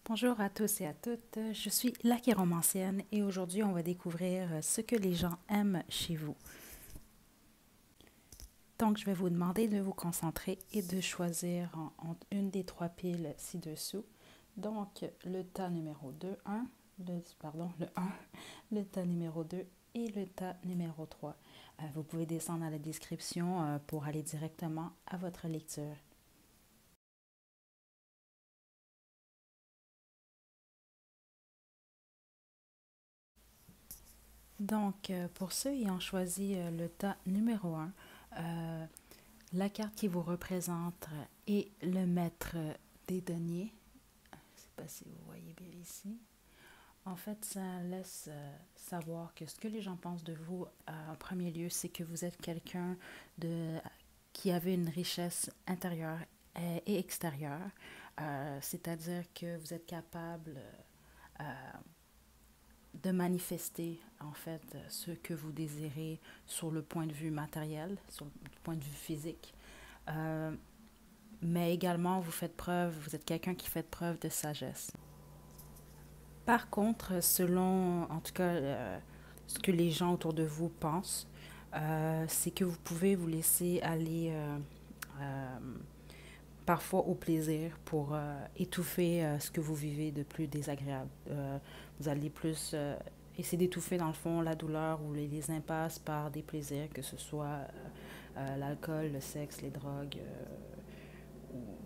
Bonjour à tous et à toutes, je suis la chiromancienne et aujourd'hui on va découvrir ce que les gens aiment chez vous. Donc je vais vous demander de vous concentrer et de choisir entre une des trois piles ci-dessous. Donc le tas numéro 2, le 1, le tas numéro 2 et le tas numéro 3. Vous pouvez descendre à la description pour aller directement à votre lecture. Donc, pour ceux ayant choisi le tas numéro 1, la carte qui vous représente est le maître des deniers. Je ne sais pas si vous voyez bien ici. En fait, ça laisse savoir que ce que les gens pensent de vous, en premier lieu, c'est que vous êtes quelqu'un qui avait une richesse intérieure et extérieure. C'est-à-dire que vous êtes capable de manifester en fait ce que vous désirez sur le point de vue matériel, sur le point de vue physique. Mais également, vous êtes quelqu'un qui fait preuve de sagesse. Par contre, selon en tout cas ce que les gens autour de vous pensent, c'est que vous pouvez vous laisser aller euh, parfois au plaisir pour étouffer ce que vous vivez de plus désagréable. Vous allez plus essayer d'étouffer dans le fond la douleur ou les impasses par des plaisirs, que ce soit l'alcool, le sexe, les drogues,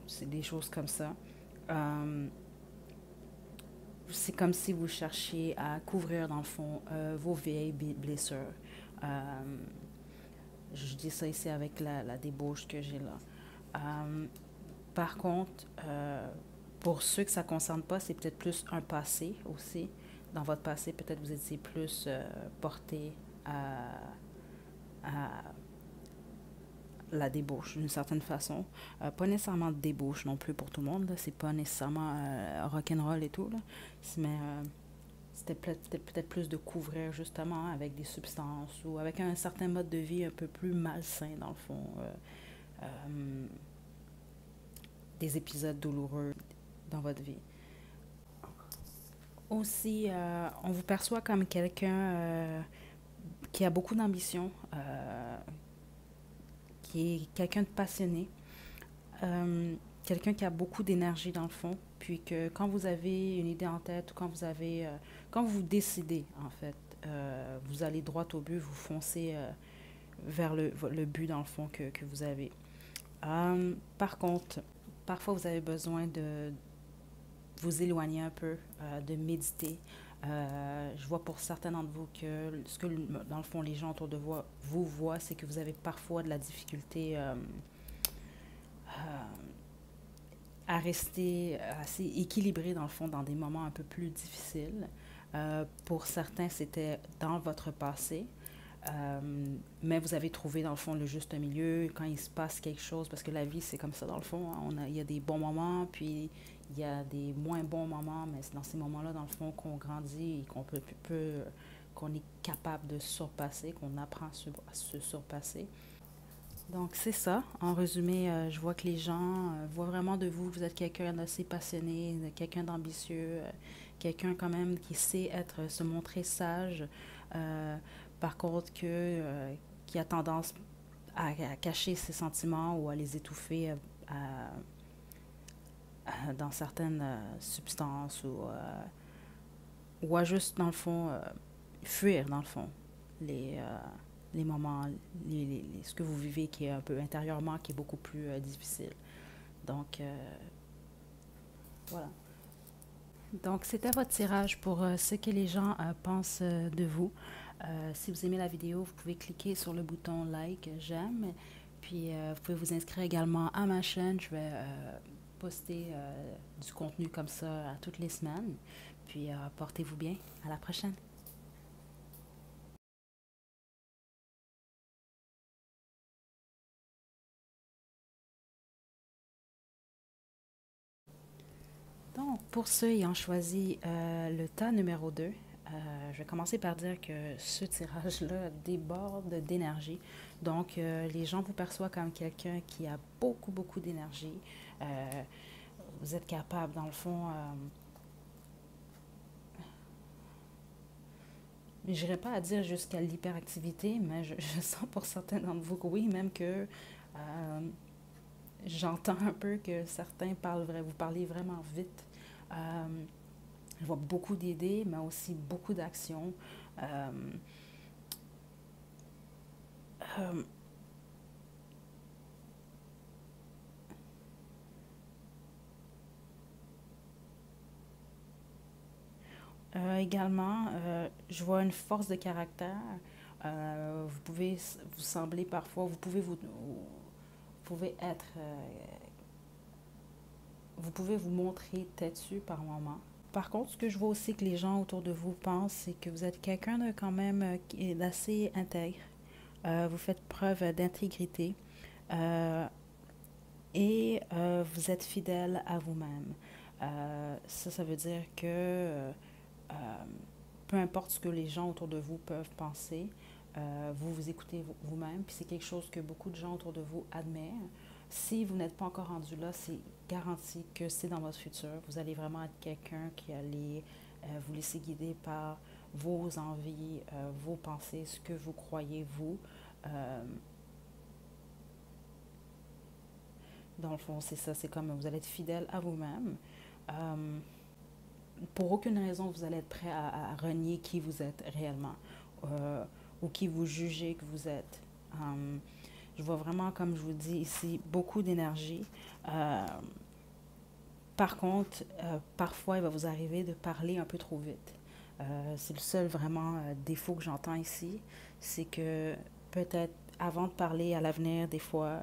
c'est des choses comme ça. Euh, c'est comme si vous cherchiez à couvrir dans le fond vos vieilles blessures. Euh, je dis ça ici avec la débauche que j'ai là. Par contre, pour ceux que ça ne concerne pas, c'est peut-être plus un passé aussi. Dans votre passé, peut-être vous étiez plus porté à la débauche d'une certaine façon. Pas nécessairement de débauche non plus pour tout le monde. C'est pas nécessairement rock'n'roll et tout. Là. Mais c'était peut-être plus de couvrir justement avec des substances ou avec un certain mode de vie un peu plus malsain dans le fond. Euh, des épisodes douloureux dans votre vie. Aussi, on vous perçoit comme quelqu'un qui a beaucoup d'ambition, qui est quelqu'un de passionné, quelqu'un qui a beaucoup d'énergie dans le fond, puis que quand vous avez une idée en tête ou quand vous décidez en fait, vous allez droit au but, vous foncez vers le but dans le fond que vous avez. Par contre, parfois vous avez besoin de vous éloigner un peu, de méditer. Je vois pour certains d'entre vous que ce que, dans le fond, les gens autour de vous voient, c'est que vous avez parfois de la difficulté à rester assez équilibré, dans le fond, dans des moments un peu plus difficiles. Pour certains, c'était dans votre passé. Mais vous avez trouvé dans le fond le juste milieu quand il se passe quelque chose, parce que la vie c'est comme ça dans le fond, hein. Il y a des bons moments, puis il y a des moins bons moments, mais c'est dans ces moments-là dans le fond qu'on grandit et qu'on est capable de surpasser, qu'on apprend à se surpasser. Donc c'est ça, en résumé, je vois que les gens voient vraiment de vous, vous êtes quelqu'un d'assez passionné, quelqu'un d'ambitieux, quelqu'un quand même qui sait se montrer sage, euh, par contre qui a tendance à cacher ses sentiments ou à les étouffer dans certaines substances ou à juste dans le fond fuir dans le fond les, euh, les moments, ce que vous vivez qui est un peu intérieurement, qui est beaucoup plus difficile. Donc, voilà. Donc, c'était votre tirage pour ce que les gens pensent de vous. Si vous aimez la vidéo, vous pouvez cliquer sur le bouton like, j'aime. Puis, vous pouvez vous inscrire également à ma chaîne. Je vais poster du contenu comme ça à toutes les semaines. Puis, portez-vous bien. À la prochaine. Donc, pour ceux ayant choisi le tas numéro 2, je vais commencer par dire que ce tirage-là déborde d'énergie. Donc, les gens vous perçoivent comme quelqu'un qui a beaucoup, beaucoup d'énergie. Euh, vous êtes capable, dans le fond, je n'irai pas à dire jusqu'à l'hyperactivité, mais je sens pour certains d'entre vous que oui, même que j'entends un peu que certains vous parlez vraiment vite. Euh, je vois beaucoup d'idées, mais aussi beaucoup d'actions. Euh, euh, également, je vois une force de caractère. Vous pouvez vous sembler parfois, vous pouvez être, vous pouvez vous montrer têtu par moment. Par contre, ce que je vois aussi que les gens autour de vous pensent, c'est que vous êtes quelqu'un de quand même qui est assez intègre. Vous faites preuve d'intégrité euh, et vous êtes fidèle à vous-même. Ça veut dire que euh, peu importe ce que les gens autour de vous peuvent penser, vous vous écoutez vous-même, puis c'est quelque chose que beaucoup de gens autour de vous admirent. Si vous n'êtes pas encore rendu là, c'est garanti que c'est dans votre futur. Vous allez vraiment être quelqu'un qui allait vous laisser guider par vos envies, vos pensées, ce que vous croyez vous. Euh, dans le fond, c'est ça, c'est comme vous allez être fidèle à vous-même. Euh, pour aucune raison, vous allez être prêt à renier qui vous êtes réellement euh, ou qui vous jugez que vous êtes. Euh, je vois vraiment, comme je vous dis ici, beaucoup d'énergie. Euh, Par contre, parfois, il va vous arriver de parler un peu trop vite. C'est le seul vraiment défaut que j'entends ici. C'est que peut-être avant de parler à l'avenir, des fois,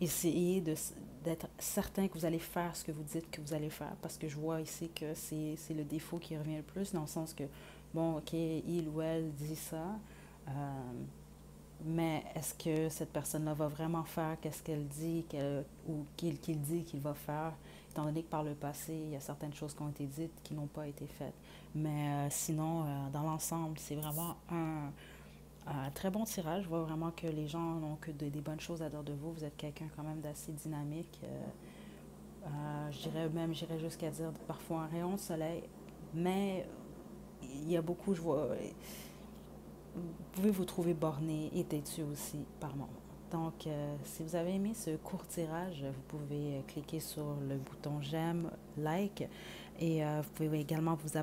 essayez d'être certain que vous allez faire ce que vous dites que vous allez faire. Parce que je vois ici que c'est le défaut qui revient le plus, dans le sens que, bon, ok, il ou elle dit ça. Mais est-ce que cette personne-là va vraiment faire qu'est-ce qu'elle dit ou qu'il dit qu'il va faire, étant donné que par le passé, il y a certaines choses qui ont été dites qui n'ont pas été faites. Mais sinon, dans l'ensemble, c'est vraiment un très bon tirage. Je vois vraiment que les gens n'ont que des bonnes choses à dire de vous. Vous êtes quelqu'un quand même d'assez dynamique. Je dirais même, j'irais jusqu'à dire parfois un rayon de soleil. Mais il y a beaucoup, je vois, vous pouvez vous trouver borné et têtu aussi par moment. Donc, si vous avez aimé ce court tirage, vous pouvez cliquer sur le bouton j'aime, like, et vous pouvez également vous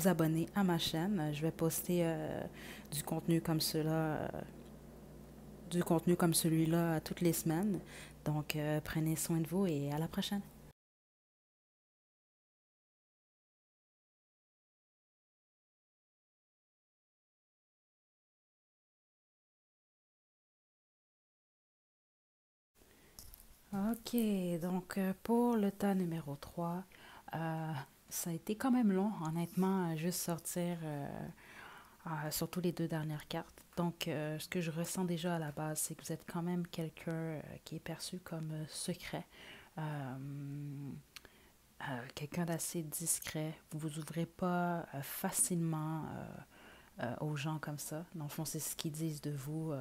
abonner à ma chaîne. Je vais poster du contenu comme cela, du contenu comme celui-là toutes les semaines. Donc, prenez soin de vous et à la prochaine. Ok, donc pour le tas numéro 3, euh, ça a été quand même long, honnêtement, à juste sortir surtout les deux dernières cartes. Donc, ce que je ressens déjà à la base, c'est que vous êtes quand même quelqu'un qui est perçu comme secret, euh, quelqu'un d'assez discret. Vous vous ouvrez pas facilement aux gens comme ça. Dans le fond, c'est ce qu'ils disent de vous,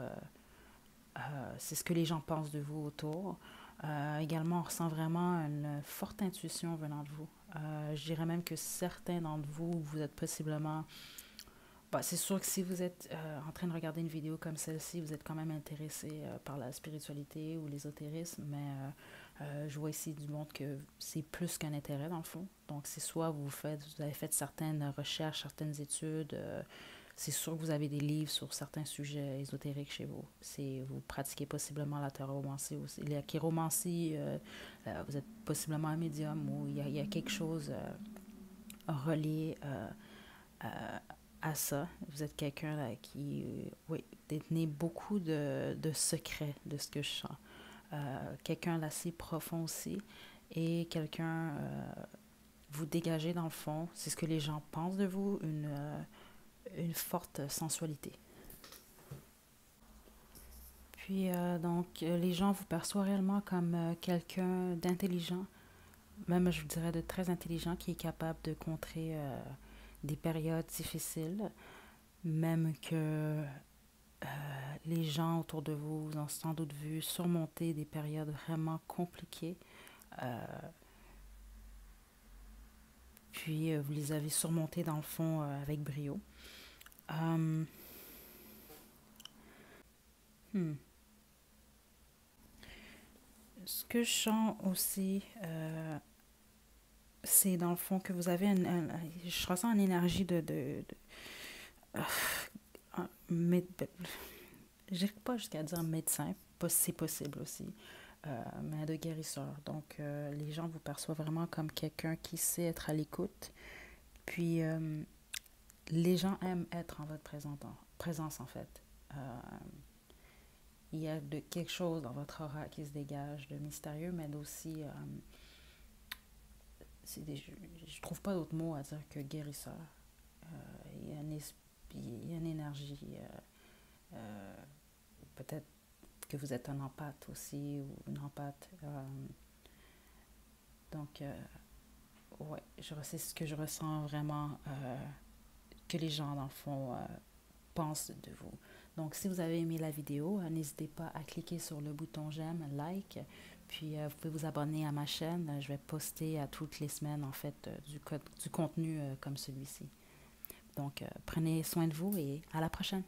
c'est ce que les gens pensent de vous autour. Également, on ressent vraiment une forte intuition venant de vous. Je dirais même que certains d'entre vous, vous êtes possiblement. Bah, c'est sûr que si vous êtes en train de regarder une vidéo comme celle-ci, vous êtes quand même intéressé par la spiritualité ou l'ésotérisme, mais je vois ici du monde que c'est plus qu'un intérêt dans le fond. Donc c'est soit vous avez fait certaines recherches, certaines études, c'est sûr que vous avez des livres sur certains sujets ésotériques chez vous. Vous pratiquez possiblement la taromancie aussi. La chiromancie, vous êtes possiblement un médium ou il y a quelque chose relié à ça. Vous êtes quelqu'un là, qui, oui, détenez beaucoup de secrets de ce que je sens. Quelqu'un d'assez profond aussi et quelqu'un, vous dégagez dans le fond, c'est ce que les gens pensent de vous, une forte sensualité. Puis donc, les gens vous perçoivent réellement comme quelqu'un d'intelligent, même je vous dirais de très intelligent, qui est capable de contrer des périodes difficiles, même que les gens autour de vous vous ont sans doute vu surmonter des périodes vraiment compliquées. Euh, Puis vous les avez surmontées dans le fond avec brio. Euh, hmm. Ce que je sens aussi, c'est dans le fond que vous avez je ressens une énergie de je n'irai pas jusqu'à dire médecin, c'est possible aussi, mais de guérisseur. Donc, les gens vous perçoivent vraiment comme quelqu'un qui sait être à l'écoute. Puis, les gens aiment être en votre présence, en fait. Euh, il y a quelque chose dans votre aura qui se dégage de mystérieux, mais aussi, je trouve pas d'autre mot à dire que guérisseur. Il y a il y a une énergie, euh, peut-être que vous êtes un empathe aussi, ou une empathe. Donc, ouais, c'est ce que je ressens vraiment, que les gens, dans le fond, pensent de vous. Donc, si vous avez aimé la vidéo, n'hésitez pas à cliquer sur le bouton j'aime, like, puis vous pouvez vous abonner à ma chaîne. Je vais poster à toutes les semaines, en fait, du contenu comme celui-ci. Donc, prenez soin de vous et à la prochaine.